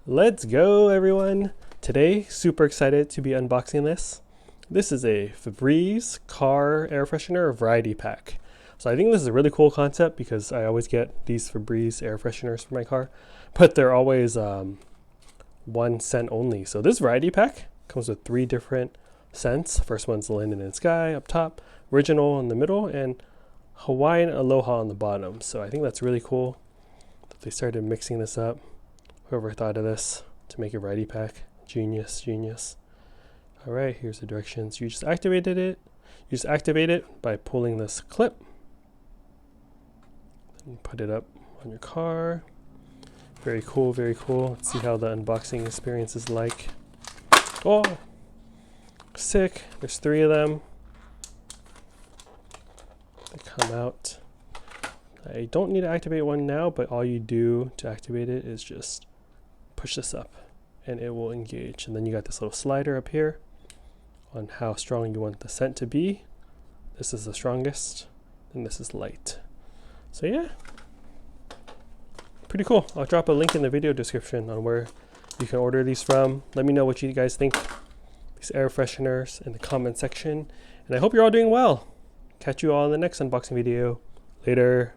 Let's go, everyone. Today, super excited to be unboxing this. This is a Febreze Car Air Freshener variety pack. So I think this is a really cool concept because I always get these Febreze air fresheners for my car, but they're always 1 cent only. So this variety pack comes with 3 different scents. First one's Linden and Sky up top, Original in the middle, and Hawaiian Aloha on the bottom. So I think that's really cool that they started mixing this up. Whoever thought of this to make a variety pack, genius, genius. All right, here's the directions. You just activate it by pulling this clip. Then you put it up on your car. Very cool, very cool. Let's see how the unboxing experience is like. Oh, sick. There's 3 of them. They come out. I don't need to activate one now, but all you do to activate it is just push this up and it will engage. And then you got this little slider up here on how strong you want the scent to be. This is the strongest and this is light. So yeah, pretty cool. I'll drop a link in the video description on where you can order these from. Let me know what you guys think these air fresheners in the comment section, and I hope you're all doing well. Catch you all in the next unboxing video. Later.